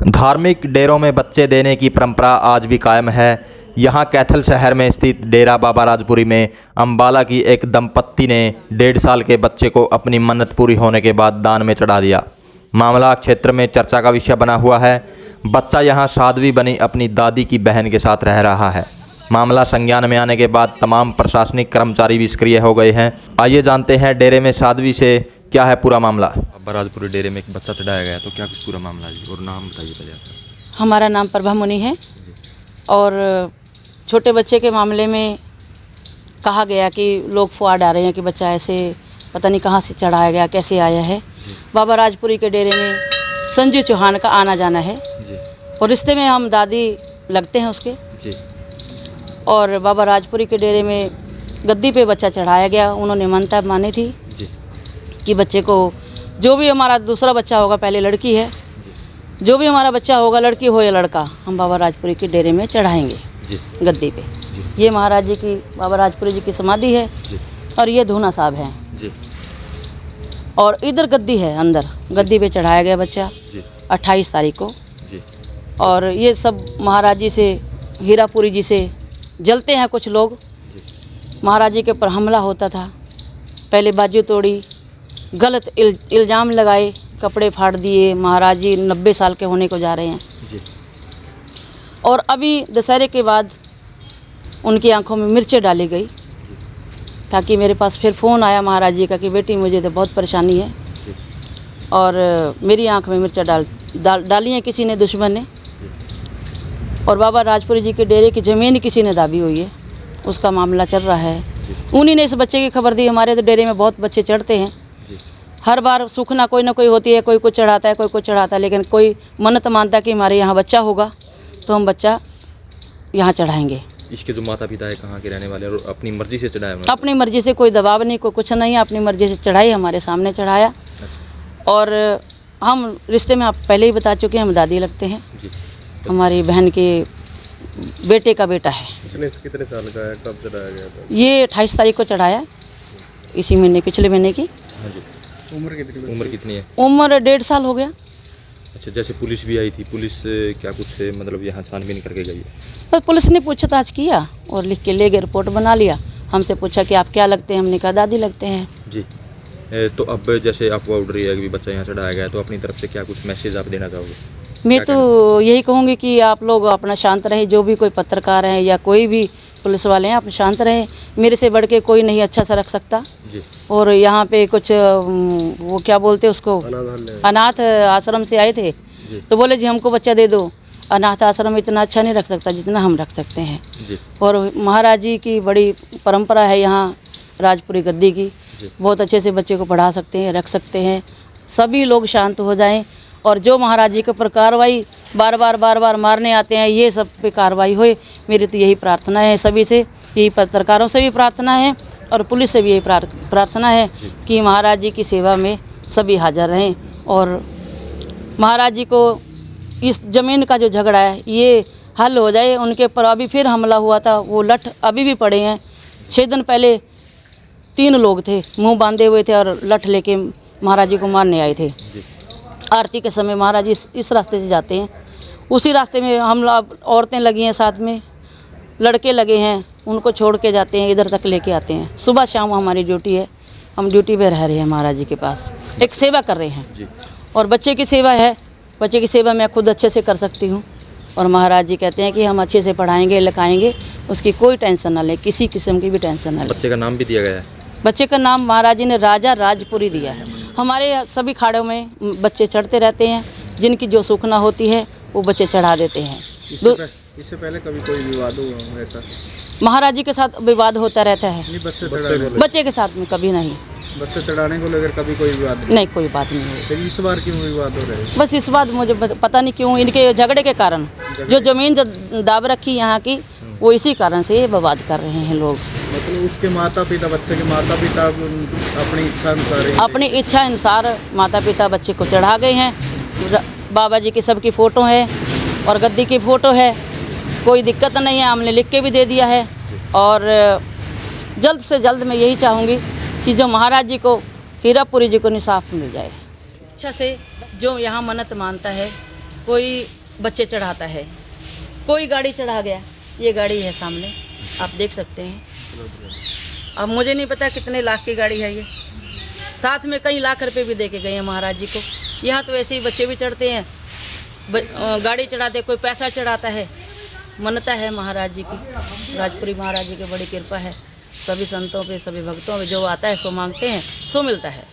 धार्मिक डेरों में बच्चे देने की परंपरा आज भी कायम है। यहाँ कैथल शहर में स्थित डेरा बाबा राजपुरी में अम्बाला की एक दंपत्ति ने 1.5 साल के बच्चे को अपनी मन्नत पूरी होने के बाद दान में चढ़ा दिया। मामला क्षेत्र में चर्चा का विषय बना हुआ है। बच्चा यहाँ साध्वी बनी अपनी दादी की बहन के साथ रह रहा है। मामला संज्ञान में आने के बाद तमाम प्रशासनिक कर्मचारी भी सक्रिय हो गए हैं। आइए जानते हैं डेरे में साध्वी से क्या है पूरा मामला। बाबा राजपुरी डेरे में एक बच्चा चढ़ाया गया, तो क्या कुछ पूरा मामला है और नाम बताइए पहले आपका। हमारा नाम प्रभा मुनि है और छोटे बच्चे के मामले में कहा गया कि लोग फुआ डाल रहे हैं कि बच्चा ऐसे पता नहीं कहाँ से चढ़ाया गया, कैसे आया है। बाबा राजपुरी के डेरे में संजू चौहान का आना जाना है और रिश्ते में हम दादी लगते हैं उसके। और बाबा राजपुरी के डेरे में गद्दी पे बच्चा चढ़ाया गया। उन्होंने मान्यता मानी थी कि बच्चे को जो भी हमारा दूसरा बच्चा होगा, पहले लड़की है, जो भी हमारा बच्चा होगा, लड़की हो या लड़का, हम बाबा राजपुरी के डेरे में चढ़ाएंगे गद्दी पे। ये महाराज जी की, बाबा राजपुरी जी की समाधि है और ये धूना साहब हैं और इधर गद्दी है, अंदर गद्दी पे चढ़ाया गया बच्चा 28 तारीख को। और ये सब महाराज जी से, हीरापुरी जी से जलते हैं कुछ लोग। महाराज जी के ऊपर हमला होता था, पहले बाजू तोड़ी, गलत इल्ज़ाम लगाए, कपड़े फाड़ दिए। महाराज जी 90 साल के होने को जा रहे हैं और अभी दशहरे के बाद उनकी आंखों में मिर्चें डाली गई, ताकि मेरे पास फिर फ़ोन आया महाराज जी का कि बेटी मुझे तो बहुत परेशानी है और मेरी आंख में मिर्चा डाली हैं किसी ने, दुश्मन ने। और बाबा राजपुरी जी के डेरे की ज़मीन किसी ने दाबी हुई है, उसका मामला चल रहा है। उन्हीं ने इस बच्चे की खबर दी। हमारे तो डेरे में बहुत बच्चे चढ़ते हैं, हर बार सूखना कोई ना कोई होती है, कोई कुछ चढ़ाता है, कोई कुछ चढ़ाता है, लेकिन कोई मन्नत मानता कि हमारे यहाँ बच्चा होगा तो हम बच्चा यहाँ चढ़ाएंगे। इसके जो माता पिता है कहाँ के रहने वाले और अपनी मर्जी से चढ़ाया? अपनी मर्जी से, कोई दबाव नहीं, कोई कुछ नहीं है, अपनी मर्जी से चढ़ाई, हमारे सामने चढ़ाया। और हम रिश्ते में आप पहले ही बता चुके हैं, हम दादी लगते हैं। हमारी बहन के बेटे का बेटा है। कितने साल का है, कब चढ़ाया गया था? ये 28 तारीख को चढ़ाया, इसी महीने, पिछले महीने की। उम्र कितनी है? उम्र 1.5 साल हो गया। अच्छा, जैसे पुलिस भी आई थी, पुलिस क्या कुछ मतलब यहाँ छानबीन करके गई है? पर पुलिस ने पूछताछ किया और लिख के ले गए, रिपोर्ट बना लिया। हमसे पूछा कि आप क्या लगते हैं, हमने कहा दादी लगते हैं जी। तो अब जैसे अफवाह उड़ रही है कि बच्चा यहाँ चढ़ाया गया, तो अपनी तरफ से क्या कुछ मैसेज आप देना चाहोगे? मैं तो यही कहूँगी कि आप लोग अपना शांत रहें, जो भी कोई पत्रकार हैं या कोई भी पुलिस वाले हैं, आप शांत रहें। मेरे से बढ़ के कोई नहीं अच्छा सा रख सकता जी। और यहाँ पे कुछ वो क्या बोलते हैं उसको, अनाथ आश्रम से आए थे, तो बोले जी हमको बच्चा दे दो। अनाथ आश्रम इतना अच्छा नहीं रख सकता जितना हम रख सकते हैं जी। और महाराज जी की बड़ी परंपरा है यहाँ राजपुरी गद्दी की, बहुत अच्छे से बच्चे को पढ़ा सकते हैं, रख सकते हैं। सभी लोग शांत हो जाएं और जो महाराज जी के ऊपर कार्रवाई बार बार मारने आते हैं, ये सब पे कार्रवाई होए। मेरी तो यही प्रार्थना है सभी से, यही पत्रकारों से भी प्रार्थना है और पुलिस से भी यही प्रार्थना है कि महाराज जी की सेवा में सभी हाजिर रहें और महाराज जी को इस ज़मीन का जो झगड़ा है ये हल हो जाए। उनके ऊपर अभी फिर हमला हुआ था, वो लठ अभी भी पड़े हैं। 6 दिन पहले 3 लोग थे, मुंह बांधे हुए थे और लठ लेके महाराज जी को मारने आए थे। आरती के समय महाराज जी इस रास्ते से जाते हैं, उसी रास्ते में हम लोग, औरतें लगी हैं साथ में, लड़के लगे हैं, उनको छोड़ के जाते हैं, इधर तक लेके आते हैं। सुबह शाम हमारी ड्यूटी है, हम ड्यूटी पे रह रहे हैं महाराज जी के पास, एक सेवा कर रहे हैं और बच्चे की सेवा है। बच्चे की सेवा मैं खुद अच्छे से कर सकती हूँ और महाराज जी कहते हैं कि हम अच्छे से पढ़ाएंगे लिखाएंगे, उसकी कोई टेंशन ना ले, किसी किस्म की भी टेंशन ना ले। बच्चे का नाम भी दिया गया है? बच्चे का नाम महाराज जी ने राजा राजपुरी दिया है। हमारे सभी खाड़ों में बच्चे चढ़ते रहते हैं, जिनकी जो सूखना होती है वो बच्चे चढ़ा देते हैं। इससे पहले कभी कोई विवाद हुआ ऐसा? महाराज जी के साथ विवाद होता रहता है, बच्चे के साथ में कभी नहीं। बच्चे चढ़ाने को लेकर कभी कोई विवाद नहीं, कोई बात नहीं हुई। फिर इस बार क्यों विवाद हो रहे हैं? बस इस बार मुझे पता नहीं क्यों, इनके झगड़े के कारण, जो ज़मीन दाब रखी यहाँ की, वो इसी कारण से ये विवाद कर रहे हैं लोग। मतलब उसके माता पिता, बच्चे के माता पिता अपनी इच्छा अनुसार माता पिता बच्चे को चढ़ा गए हैं। बाबा जी की सबकी फ़ोटो है और गद्दी की फ़ोटो है, कोई दिक्कत नहीं है, हमने लिख के भी दे दिया है। और जल्द से जल्द मैं यही चाहूँगी कि जो महाराज जी को, हीरापुरी जी को इंसाफ मिल जाए। अच्छा से जो यहाँ मन्नत मानता है कोई बच्चे चढ़ाता है, कोई गाड़ी चढ़ा गया। ये गाड़ी है सामने, आप देख सकते हैं। अब मुझे नहीं पता कितने लाख की गाड़ी है ये, साथ में कई लाख रुपए भी दे के गए हैं महाराज जी को। यहाँ तो ऐसे ही बच्चे भी चढ़ते हैं, गाड़ी चढ़ाते, कोई पैसा चढ़ाता है। मन्नता है महाराज जी की, राजपुरी महाराज जी की बड़ी कृपा है। सभी संतों पे, सभी भक्तों पे जो आता है सो मांगते हैं, सो मिलता है।